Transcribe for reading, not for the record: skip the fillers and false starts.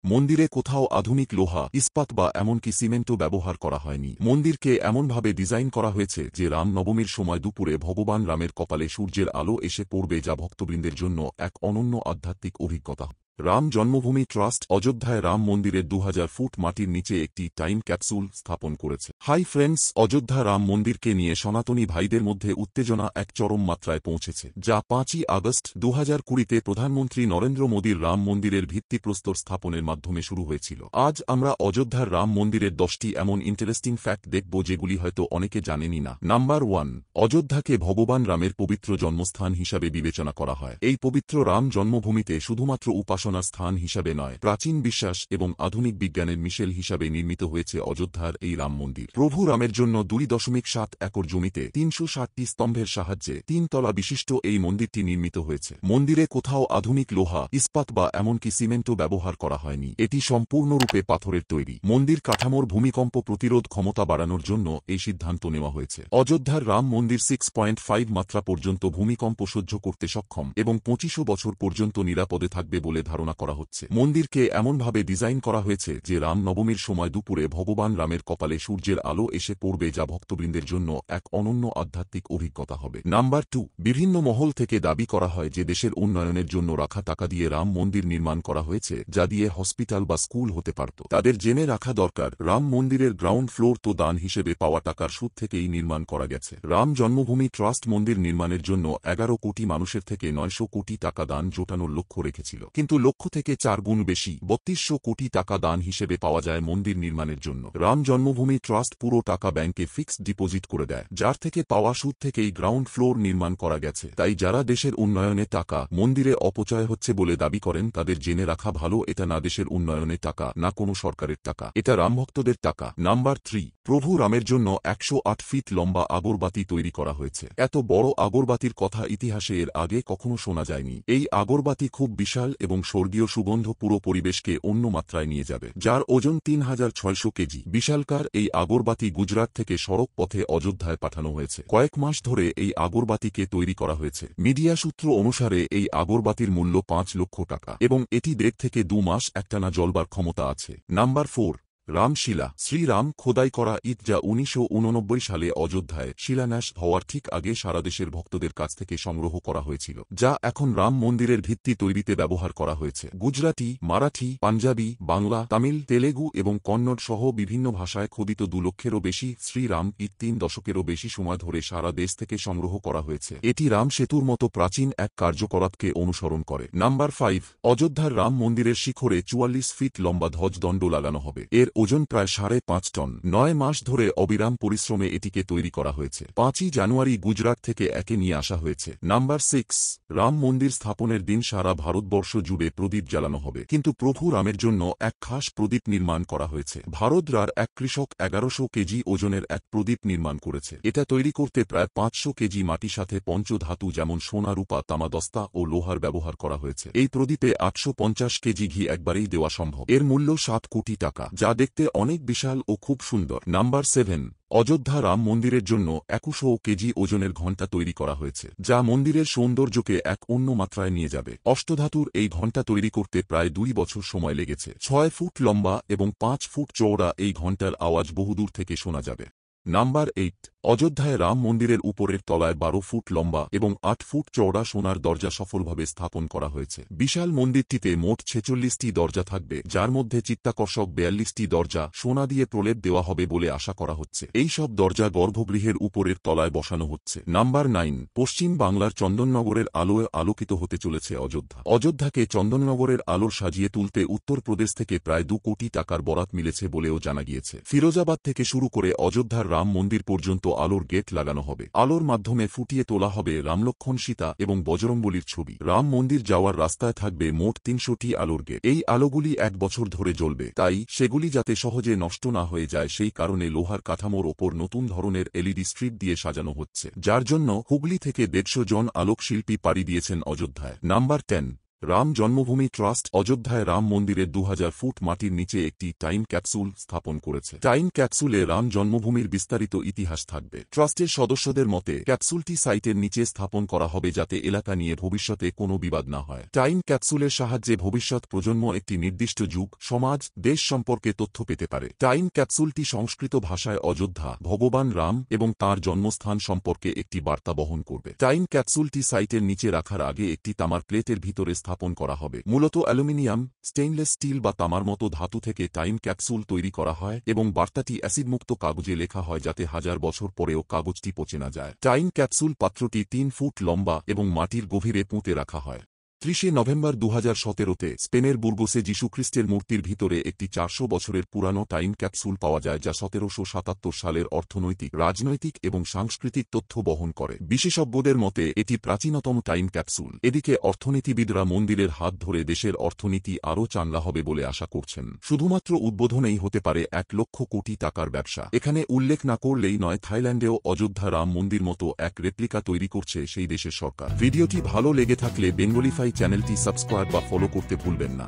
মন্দিরে কোথাও আধুনিক লোহা, ইস্পাত বা এমনকি সিমেন্টও ব্যবহার করা হয়নি। মন্দিরকে এমনভাবে ডিজাইন করা হয়েছে যে রাম নবমীর সময় দুপুরে ভগবান রামের কপালে সূর্যের আলো এসে পড়বে, যা ভক্তবৃন্দের জন্য এক অনন্য আধ্যাত্মিক অভিজ্ঞতা। রাম জন্মভূমি ট্রাস্ট অযোধ্যায় রাম মন্দিরের 2000 ফুট মাটির নিচে একটি টাইম ক্যাপসুল স্থাপন করেছে। হাই ফ্রেন্ডস, অযোধ্যা রাম মন্দিরকে নিয়ে সনাতনী ভাইদের মধ্যে উত্তেজনা এক চরম মাত্রায় পৌঁছেছে, যা 5ই আগস্ট 2020-তে প্রধানমন্ত্রী নরেন্দ্র মোদীর রাম মন্দিরের ভিত্তিপ্রস্তর স্থাপনের মাধ্যমে শুরু হয়েছিল। আজ আমরা অযোধ্যার রাম মন্দিরের 10টি এমন ইন্টারেস্টিং ফ্যাক্ট দেখব যেগুলি হয়তো অনেকে জানেনই না। নাম্বার 1, অযোধ্যাকে ভগবান রামের পবিত্র জন্মস্থান হিসাবে বিবেচনা করা হয়। এই পবিত্র রাম জন্মভূমিতে শুধুমাত্র উপাসনার স্থান হিসাবে নয়, প্রাচীন বিশ্বাস এবং আধুনিক বিজ্ঞানের মিশেল হিসাবে নির্মিত হয়েছে অযোধ্যার এই রাম মন্দির। প্রভু রামের জন্য 2.7 একর জমিতে 360টি স্তম্ভের সাহায্যে 3 তলা বিশিষ্ট এই মন্দিরটি নির্মিত হয়েছে। মন্দিরে কোথাও আধুনিক লোহা, ইস্পাত বা এমনকি সিমেন্টও ব্যবহার করা হয়নি। এটি সম্পূর্ণরূপে পাথরের তৈরি। মন্দির কাঠামোর ভূমিকম্প প্রতিরোধ ক্ষমতা বাড়ানোর জন্য এই সিদ্ধান্ত নেওয়া হয়েছে। অযোধ্যার রাম মন্দির 6.5 মাত্রা পর্যন্ত ভূমিকম্প সহ্য করতে সক্ষম এবং 25 বছর পর্যন্ত নিরাপদে থাকবে বলে ধারণা করা হচ্ছে। মন্দিরকে এমনভাবে ডিজাইন করা হয়েছে যে রাম নবমীর সময় দুপুরে ভগবান রামের কপালে সূর্যের আলো এসে পড়বে, যা ভক্তবৃন্দের জন্য এক অনন্য আধ্যাত্মিক অভিজ্ঞতা হবে। নাম্বার 2, বিভিন্ন মহল থেকে দাবি করা হয় যে দেশের উন্নয়নের জন্য রাখা টাকা দিয়ে রাম মন্দির নির্মাণ করা হয়েছে, যা দিয়ে হসপিটাল বা স্কুল হতে পারত। তাদের জেনে রাখা দরকার, রাম মন্দিরের গ্রাউন্ড ফ্লোর তো দান হিসেবে পাওয়া টাকার সুদ থেকেই নির্মাণ করা গেছে। রাম জন্মভূমি ট্রাস্ট মন্দির নির্মাণের জন্য 11 কোটি মানুষের থেকে 900 কোটি টাকা দান জোটানোর লক্ষ্য রেখেছিল, কিন্তু লক্ষ্য থেকে 4 গুণ বেশি 3200 কোটি টাকা দান হিসেবে পাওয়া যায় মন্দির নির্মাণের জন্য। রাম জন্মভূমি ট্রাস্ট পুরো টাকা ব্যাংকে ফিক্সড ডিপোজিট করে দেয়, যার থেকে পাওয়া সুদ থেকেই গ্রাউন্ড ফ্লোর নির্মাণ করা গেছে। তাই যারা দেশের উন্নয়নে টাকা মন্দিরে অপচয় হচ্ছে বলে দাবি করেন, তাদের জেনে রাখা ভালো, এটা না দেশের উন্নয়নে টাকা, না কোনো সরকারের টাকা, এটা রামভক্তদের টাকা। নাম্বার 3, প্রভু রামের জন্য 108 ফিট লম্বা আগরবাতি তৈরি করা হয়েছে। এত বড় আগরবাতির কথা ইতিহাসে এর আগে কখনো শোনা যায়নি। এই আগরবাতি খুব বিশাল এবং স্বর্গীয় সুগন্ধ পুরো পরিবেশকে অন্য মাত্রায় নিয়ে যাবে, যার ওজন 3600 কেজি। বিশালকার এই আগরবাতি গুজরাট থেকে সড়ক পথে অযোধ্যায় পাঠানো হয়েছে। কয়েক মাস ধরে এই আগরবাতিকে তৈরি করা হয়েছে। মিডিয়া সূত্র অনুসারে এই আগরবাতির মূল্য 5 লক্ষ টাকা এবং এটি 1.5 থেকে 2 মাস একটানা জ্বলবার ক্ষমতা আছে। নাম্বার 4, রামশিলা। শ্রীরাম খোদাই করা ইট, যা 1989 সালে অযোধ্যায় শিলান্যাস হওয়ার ঠিক আগে সারা দেশের ভক্তদের কাছ থেকে সংগ্রহ করা হয়েছিল, যা এখন রাম মন্দিরের ভিত্তি তৈরিতে ব্যবহার করা হয়েছে। গুজরাটি, মারাঠি, পাঞ্জাবি, বাংলা, তামিল, তেলেগু এবং কন্নড় সহ বিভিন্ন ভাষায় খোদিত 2 লক্ষেরও বেশি শ্রীরাম ইট 3 দশকেরও বেশি সময় ধরে সারা দেশ থেকে সংগ্রহ করা হয়েছে। এটি রাম সেতুর মতো প্রাচীন এক কার্যকলাপকে অনুসরণ করে। নাম্বার 5, অযোধ্যার রাম মন্দিরের শিখরে 44 ফিট লম্বা ধ্বজদণ্ড লাগানো হবে। এর ওজন প্রায় 5.5 টন। 9 মাস ধরে অবিরাম পরিশ্রমে এটিকে তৈরি করা হয়েছে। 5ই জানুয়ারি গুজরাট থেকে একে নিয়ে আসা হয়েছে। নাম্বার 6, রাম মন্দির স্থাপনের দিন সারা ভারতবর্ষ জুড়ে প্রদীপ জ্বালানো হবে, কিন্তু প্রভু রামের জন্য এক খাস প্রদীপ নির্মাণ করা হয়েছে। ভারতরার এক কৃষক 1100 কেজি ওজনের এক প্রদীপ নির্মাণ করেছে। এটা তৈরি করতে প্রায় 500 কেজি মাটি সাথে পঞ্চধাতু যেমন সোনা, রূপা, তামা, দস্তা ও লোহার ব্যবহার করা হয়েছে। এই প্রদীপে 850 কেজি ঘি একবারেই দেওয়া সম্ভব। এর মূল্য 7 কোটি টাকা, যা দেখতে অনেক বিশাল ও খুব সুন্দর। নাম্বার 7, অযোধ্যা রাম মন্দিরের জন্য 2100 কেজি ওজনের ঘণ্টা তৈরি করা হয়েছে, যা মন্দিরের সৌন্দর্যকে এক অন্য মাত্রায় নিয়ে যাবে। অষ্টধাতুর এই ঘণ্টা তৈরি করতে প্রায় 2 বছর সময় লেগেছে। 6 ফুট লম্বা এবং 5 ফুট চওড়া এই ঘণ্টার আওয়াজ বহুদূর থেকে শোনা যাবে। নাম্বার 8, অযোধ্যায় রাম মন্দিরের উপরের তলায় 12 ফুট লম্বা এবং 8 ফুট চওড়া সোনার দরজা সফলভাবে স্থাপন করা হয়েছে। বিশাল মন্দিরটিতে মোট 46টি দরজা থাকবে, যার মধ্যে চিত্তাকর্ষক 42টি দরজা সোনা দিয়ে প্রলেপ দেওয়া হবে বলে আশা করা হচ্ছে। এই সব দরজা গর্ভগৃহের উপরের তলায় বসানো হচ্ছে। নাম্বার 9, পশ্চিম বাংলার চন্দননগরের আলোয় আলোকিত হতে চলেছে অযোধ্যা। অযোধ্যাকে চন্দননগরের আলোর সাজিয়ে তুলতে উত্তরপ্রদেশ থেকে প্রায় 2 কোটি টাকার বরাত মিলেছে বলেও জানা গিয়েছে। ফিরোজাবাদ থেকে শুরু করে অযোধ্যার রাম মন্দির পর্যন্ত আলোর গেট লাগানো হবে। আলোর মাধ্যমে ফুটিয়ে তোলা হবে রামলক্ষণ, সীতা এবং বজরংবলীর ছবি। রাম মন্দির যাওয়ার রাস্তায় থাকবে মোট 300টি আলোর গেট। এই আলোগুলি 1 বছর ধরে জ্বলবে, তাই সেগুলি যাতে সহজে নষ্ট না হয়ে যায় সেই কারণে লোহার কাঠামোর ওপর নতুন ধরনের এলইডি স্ট্রিপ দিয়ে সাজানো হচ্ছে, যার জন্য হুগলি থেকে 150 জন আলোকশিল্পী পাড়ি দিয়েছেন অযোধ্যায়। নাম্বার 10, রাম জন্মভূমি ট্রাস্ট অযোধ্যায় রাম মন্দিরের 2000 ফুট মাটির নিচে একটি টাইম ক্যাপসুল স্থাপন করেছে। টাইম ক্যাপসুলে রাম জন্মভূমির বিস্তারিত ইতিহাস থাকবে। ট্রাস্টের সদস্যদের মতে ক্যাপসুলটি সাইটের নিচে স্থাপন করা হবে যাতে এলাকা নিয়ে ভবিষ্যতে কোনো বিবাদ না হয়। টাইম ক্যাপসুলের সাহায্যে ভবিষ্যৎ প্রজন্ম একটি নির্দিষ্ট যুগ, সমাজ, দেশ সম্পর্কে তথ্য পেতে পারে। টাইম ক্যাপসুলটি সংস্কৃত ভাষায় অযোধ্যা, ভগবান রাম এবং তাঁর জন্মস্থান সম্পর্কে একটি বার্তা বহন করবে। টাইম ক্যাপসুলটি সাইটের নিচে রাখার আগে একটি তামার প্লেটের ভিতরে স্থাপন করা হবে। মূলত অ্যালুমিনিয়াম, স্টেইনলেস স্টিল বা তামার মতো ধাতু থেকে টাইম ক্যাপসুল তৈরি করা হয় এবং বার্তাটি অ্যাসিডমুক্ত কাগজে লেখা হয় যাতে 1000 বছর পরেও কাগজটি পচে না যায়। টাইম ক্যাপসুল পাত্রটি 3 ফুট লম্বা এবং মাটির গভীরে পুঁতে রাখা হয়। 30 নভেম্বর 2017-তে স্পেনের বুর্গোসে যীশুখ্রিস্টের মূর্তির ভিতরে একটি 400 বছরের পুরানো টাইম ক্যাপসুল পাওয়া যায় যা 1777 সালের অর্থনৈতিক, রাজনৈতিক এবং সাংস্কৃতিক তথ্য বহন করে। বিশেষজ্ঞদের মতে এটি প্রাচীনতম টাইম ক্যাপসুল। এদিকে অর্থনীতিবিদরা মন্দিরের হাত ধরে দেশের অর্থনীতি আরও চাঙ্গা হবে বলে আশা করছেন। শুধুমাত্র উদ্বোধনেই হতে পারে 1 লক্ষ কোটি টাকার ব্যবসা। এখানে উল্লেখ না করলেই নয়, থাইল্যান্ডেও অযোধ্যা রাম মন্দির মতো এক রেপ্লিকা তৈরি করছে সেই দেশের সরকার। ভিডিওটি ভালো লেগে থাকলে বেঙ্গলি চ্যানেলটি সাবস্ক্রাইব বা ফলো করতে ভুলবেন না।